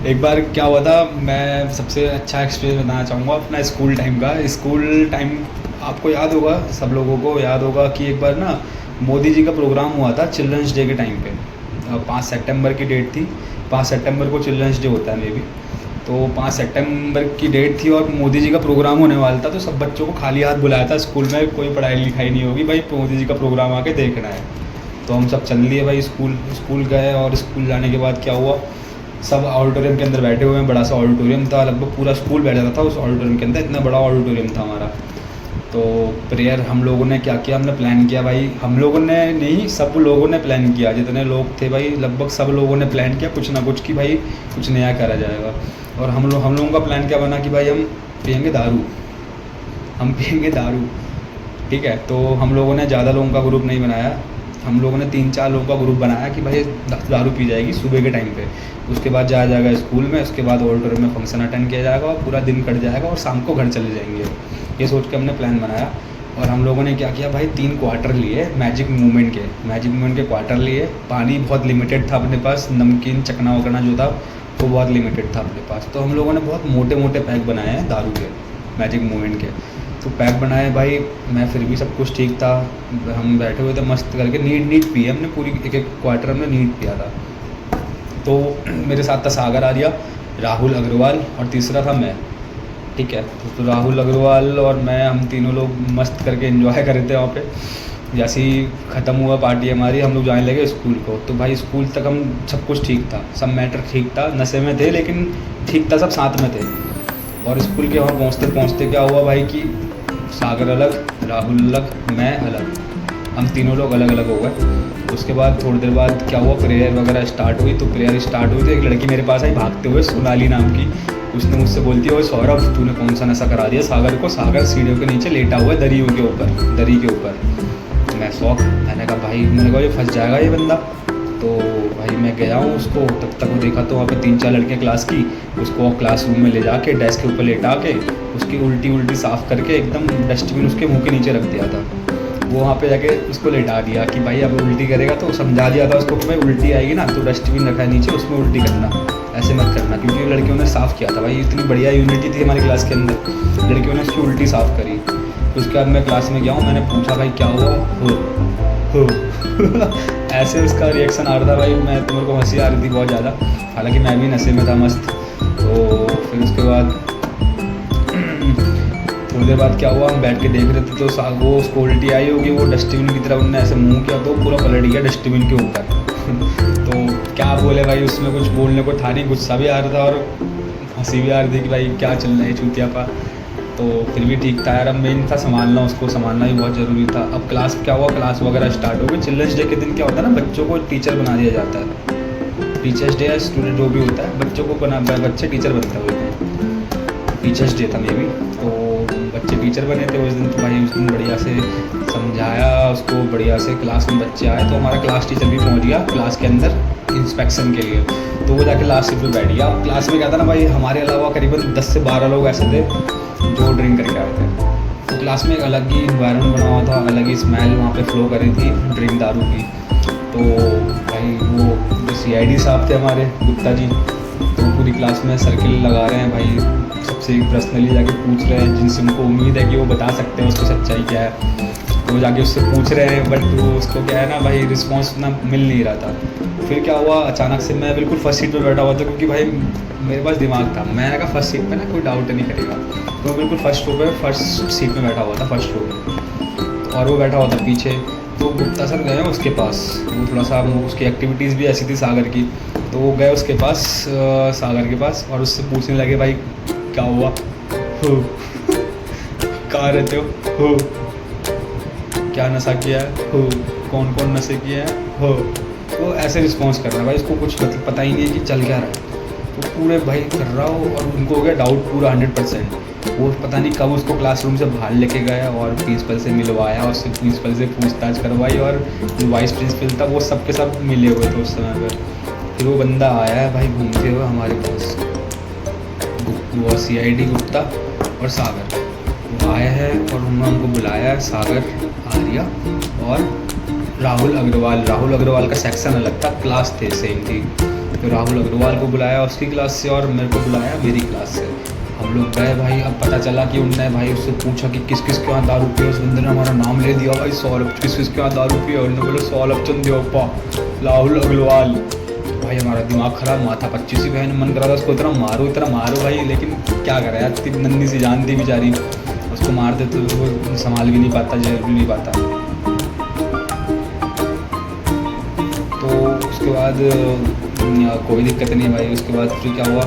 एक बार क्या हुआ था, मैं सबसे अच्छा एक्सपीरियंस बताना चाहूँगा अपना स्कूल टाइम का। स्कूल टाइम आपको याद होगा, सब लोगों को याद होगा कि एक बार ना मोदी जी का प्रोग्राम हुआ था चिल्ड्रंस डे के टाइम पे। 5 सितंबर की डेट थी। 5 सितंबर को चिल्ड्रंस डे होता है मे बी। तो 5 सितंबर की डेट थी और मोदी जी का प्रोग्राम होने वाला था, तो सब बच्चों को खाली हाथ बुलाया था स्कूल में, कोई पढ़ाई लिखाई नहीं होगी भाई, मोदी जी का प्रोग्राम आके देखना है। तो हम सब चल लिए भाई, स्कूल स्कूल गए। और स्कूल जाने के बाद क्या हुआ, सब ऑडिटोरियम के अंदर बैठे हुए हैं। बड़ा सा ऑडिटोरियम था, लगभग पूरा स्कूल बैठा था उस ऑडिटोरियम के अंदर, इतना बड़ा ऑडिटोरियम था हमारा। तो प्रेयर हम लोगों ने क्या किया, हमने प्लान किया भाई, हम लोगों ने नहीं, सब लोगों ने प्लान किया, जितने लोग थे भाई लगभग सब लोगों ने प्लान किया कुछ ना कुछ कि भाई कुछ नया करा जाएगा। और हम लोगों का प्लान क्या बना कि भाई हम पियेंगे दारू, हम पियेंगे दारू। ठीक है, तो हम लोगों ने ज़्यादा लोगों का ग्रुप नहीं बनाया, हम लोगों ने 3-4 लोगों का ग्रुप बनाया कि भाई दारू पी जाएगी सुबह के टाइम पे, उसके बाद जाया जाएगा स्कूल में, उसके बाद ऑडिटोरियम में फंक्शन अटेंड किया जाएगा और पूरा दिन कट जाएगा और शाम को घर चले जाएंगे। ये सोच के हमने प्लान बनाया। और हम लोगों ने क्या किया भाई, 3 क्वार्टर लिए मैजिक मूवमेंट के क्वार्टर लिए। पानी बहुत लिमिटेड था अपने पास, नमकीन चकना वकना जो था वो बहुत लिमिटेड था अपने पास। तो हम लोगों ने बहुत मोटे मोटे पैक बनाए हैं दारू के, मैजिक मूवमेंट के। तो पैक बनाए भाई, मैं फिर भी सब कुछ ठीक था, हम बैठे हुए थे मस्त करके, नीट पिए हमने, पूरी एक एक क्वार्टर हमने नीट पिया था। तो मेरे साथ था सागर आर्या, राहुल अग्रवाल और तीसरा था मैं। ठीक है, तो राहुल अग्रवाल और मैं, हम तीनों लोग मस्त करके एंजॉय कर रहे थे वहाँ पे। जैसे ही ख़त्म हुआ पार्टी हमारी, हम लोग जाने लगे स्कूल को। तो भाई स्कूल तक हम सब कुछ ठीक था, सब मैटर ठीक था, नशे में थे लेकिन ठीक था, सब साथ में थे। और स्कूल के वहाँ पहुँचते पहुँचते क्या हुआ भाई कि सागर अलग, राहुल अलग, मैं अलग, हम तीनों लोग अलग अलग हो गए। उसके बाद थोड़ी देर बाद क्या हुआ, प्रेयर वगैरह स्टार्ट हुई। तो प्रेयर स्टार्ट हुई तो एक लड़की मेरे पास आई भागते हुए, सोनाली नाम की। उसने मुझसे बोलती है, ओए सौरभ तूने कौन सा नशा करा दिया सागर को, सागर सीढ़ियों के नीचे लेटा हुआ है दरी के ऊपर। मैं शौक, मैंने कहा भाई, मैंने कहा ये फंस जाएगा ये बंदा। तो भाई मैं गया हूँ उसको, तब तक वो देखा तो वहाँ पे 3-4 लड़कियाँ क्लास की, उसको क्लासरूम में ले जाके डेस्क के ऊपर लेटा के उसकी उल्टी साफ़ करके एकदम डस्टबिन उसके मुंह के नीचे रख दिया था। वो वहाँ पे जाके उसको लेटा दिया कि भाई अब उल्टी करेगा, तो समझा दिया था उसको कि भाई उल्टी आएगी ना तो डस्टबिन रखा है नीचे, उसमें उल्टी करना, ऐसे मत करना। क्योंकि लड़कियों ने साफ़ किया था भाई, इतनी बढ़िया यूनिटी थी हमारी क्लास के अंदर, लड़कियों ने उसकी उल्टी साफ़ करी। उसके बाद मैं क्लास में गया हूँ, मैंने पूछा भाई क्या हुआ, हो ऐसे उसका रिएक्शन आ रहा था भाई, मैं तो मेरे को हंसी आ रही थी बहुत ज़्यादा, हालांकि मैं भी नशे में था मस्त। तो फिर उसके बाद थोड़ी देर बाद क्या हुआ, हम बैठ के देख रहे थे तो वो उसको उल्टी आई होगी, वो डस्टबिन की तरफ उन्होंने ऐसे मुंह किया तो पूरा पलट गया डस्टबिन के ऊपर। तो क्या बोले भाई, उसमें कुछ बोलने को था नहीं, गुस्सा भी आ रहा था और हंसी भी आ रही थी कि भाई क्या चल रहा है चूतिया पा। तो फिर भी ठीक था यार, अब मेन था संभालना, उसको संभालना भी बहुत ज़रूरी था। अब क्लास क्या हुआ, क्लास वगैरह स्टार्ट हो गई। चिल्ड्रंस डे के दिन क्या होता है ना, बच्चों को टीचर बना दिया जाता है। टीचर्स डे या स्टूडेंट जो भी होता है, बच्चों को बच्चे टीचर बनते हुए थे। टीचर्स डे था मे बी, तो बच्चे टीचर बने थे उस दिन। तो भाई उस दिन बढ़िया से समझाया उसको, बढ़िया से क्लास में बच्चे आए, तो हमारा क्लास टीचर भी पहुंच गया क्लास के अंदर इंस्पेक्शन के लिए। तो वो जाके लास्ट सीट पे बैठ गया। अब क्लास में क्या था ना भाई, हमारे अलावा करीबन 10 से 12 लोग ऐसे थे जो ड्रिंक करके आए थे। तो क्लास में एक अलग ही इन्वायरमेंट बना हुआ था, अलग ही स्मेल वहाँ पे फ्लो कर रही थी ड्रिंक दारू की। तो भाई वो जो CID साहब थे हमारे, गुप्ता जी, तो पूरी क्लास में सर्किल लगा रहे हैं भाई, सबसे पर्सनली जाके पूछ रहे हैं जिनसे उनको उम्मीद है कि वो बता सकते हैं उसको सच्चाई क्या है। तो जाके उससे पूछ रहे हैं, बट वो उसको क्या है ना भाई, रिस्पॉन्स ना मिल नहीं रहा था। फिर क्या हुआ, अचानक से मैं बिल्कुल फर्स्ट सीट पे बैठा हुआ था, क्योंकि भाई मेरे पास दिमाग था, मैंने कहा फर्स्ट सीट पे ना कोई डाउट नहीं करेगा। तो बिल्कुल फर्स्ट रो पे, फर्स्ट सीट पे बैठा हुआ था, फर्स्ट रो पे, और वो बैठा हुआ था पीछे। तो गुप्ता सर गए उसके पास, वो थोड़ा सा उसकी एक्टिविटीज़ भी ऐसी थी सागर की, तो वो गए उसके पास, सागर के पास, और उससे पूछने लगे भाई क्या हुआ, हो कहाँ रहते हो, क्या नशा किया है, हो कौन कौन नशे किए हैं, हो। तो ऐसे रिस्पॉन्स कर रहा है भाई, उसको कुछ मतलब पता ही नहीं है कि चल क्या रहा है। तो पूरे भाई कर रहा हो, और उनको हो गया डाउट पूरा 100%। वो पता नहीं कब उसको क्लासरूम से बाहर लेके गए और प्रिंसिपल से मिलवाया, उससे प्रिंसिपल से पूछताछ करवाई, और जो वाइस प्रिंसिपल था वो सब के सब मिले हुए थे उस समय पर। फिर वो बंदा आया है भाई घूमते हुए हमारे पास, वो CID गुप्ता और सागर, वो आया है और उन्होंने हमको बुलाया है, सागर आर्या और राहुल अग्रवाल का सेक्शन अलग था, क्लास थे सेम थी। तो राहुल अग्रवाल को बुलाया उसकी क्लास से और मेरे को बुलाया मेरी क्लास से। हम लोग गए भाई। अब पता चला कि उनने भाई उससे पूछा कि किस किस के यहाँ दारू पिए। उस बंदे ने हमारा नाम ले दिया भाई, सौरभ। किस किस के यहाँ दारू पिए? उन्होंने बोला सौरभ चंद्योपा, राहुल अग्रवाल। भाई हमारा दिमाग खराब, माथा 25 ही बहन। मन करा था उसको इतना मारो भाई, लेकिन क्या करें यार, इतनी नन्ही सी जान थी बेचारी। उसको मार दे तो वो संभाल भी नहीं पाता, झेल भी नहीं पाता। तो उसके बाद कोई दिक्कत नहीं भाई। उसके बाद फिर क्या हुआ?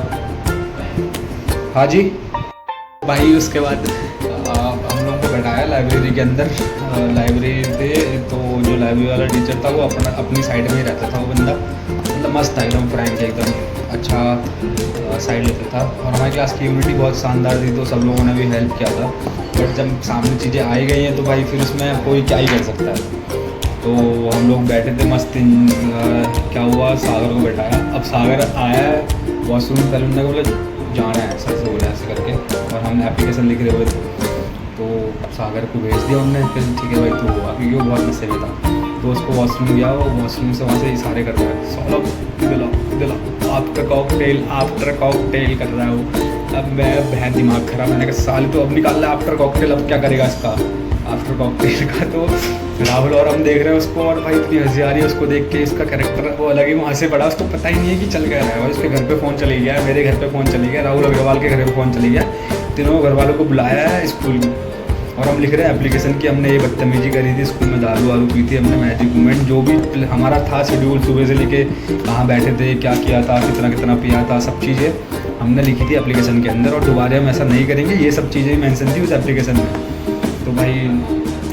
हाँ जी भाई, उसके बाद हम लोगों को बैठाया लाइब्रेरी के अंदर। लाइब्रेरी थे तो जो लाइब्रेरी वाला टीचर था वो अपनी साइड में ही रहता था। वो बंदा मतलब मस्त था, एकदम फ्रैंक, एकदम अच्छा साइड लेता था। और हमारी क्लास की यूनिटी बहुत शानदार थी, तो सब लोगों ने भी हेल्प किया था। बट जब सामने चीज़ें आई गई हैं तो भाई फिर उसमें कोई क्या ही कर सकता है। तो हम लोग बैठे थे मस्त। क्या हुआ, सागर को बैठाया। अब सागर आया है वॉशरूम, पहले उन्होंने बोला जाना है, सर से बोला ऐसे करके, और हम एप्लीकेशन लिख रहे हुए थे। तो सागर को भेज दिया उनने। फिर ठीक है भाई तो हुआ, क्योंकि वो बहुत नशे में था। तो उसको वॉशरूम गया, वो वॉशरूम से वहाँ से इशारे कर रहा है, सौरभ दिला आफ्टर कॉकटेल कर रहा है वो। अब मैं बहन दिमाग खराब, मैंने कहा साल तो अब निकाल रहा है आफ्टर कॉकटेल, अब क्या करेगा इसका आफ्टर कॉकटेल का। तो राहुल और हम देख रहे हैं उसको, और भाई इतनी हंसी आ रही है उसको देख के। इसका कैरेक्टर वो अलग ही वहाँ से पड़ा, उसको पता ही नहीं है कि चल गया है। उसके घर पे फ़ोन चली गया, मेरे घर पे फ़ोन चली गया, राहुल अग्रवाल के घर पे फ़ोन चली गया। तीनों घर वालों को बुलाया है स्कूल में, और हम लिख रहे हैं एप्लीकेशन की हमने ये बदतमीजी करी थी स्कूल में, दारू वारू पी थी हमने, मैजिक मूवमेंट जो भी हमारा था शेड्यूल सुबह से लेके कहाँ बैठे थे, क्या किया था, कितना पिया था, सब चीज़ें हमने लिखी थी एप्लीकेशन के अंदर। और दोबारा हम ऐसा नहीं करेंगे, ये सब चीज़ें मेंशन थी उस एप्लीकेशन में। तो भाई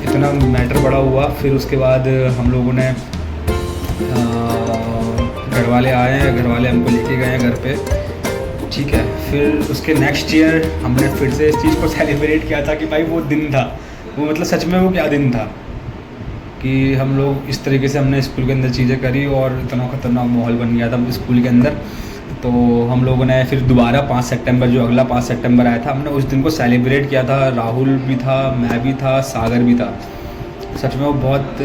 इतना मैटर बड़ा हुआ। फिर उसके बाद हम लोगों ने घर वाले आए हैं, घर वाले हमको लेके गए हैं घर पे, ठीक है। फिर उसके नेक्स्ट ईयर हमने फिर से इस चीज़ को सेलिब्रेट किया था कि भाई वो दिन था, वो मतलब सच में वो क्या दिन था कि हम लोग इस तरीके से हमने स्कूल के अंदर चीज़ें करी और इतना ख़तरनाक माहौल बन गया था स्कूल के अंदर। तो हम लोगों ने फिर दोबारा 5 सितंबर, जो अगला 5 सितंबर आया था, हमने उस दिन को सेलिब्रेट किया था। राहुल भी था, मैं भी था, सागर भी था। सच में वो बहुत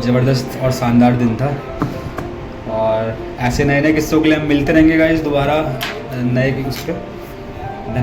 ज़बरदस्त और शानदार दिन था। और ऐसे नए नए किस्सों के लिए हम मिलते रहेंगे गाइस दोबारा नए उस पर।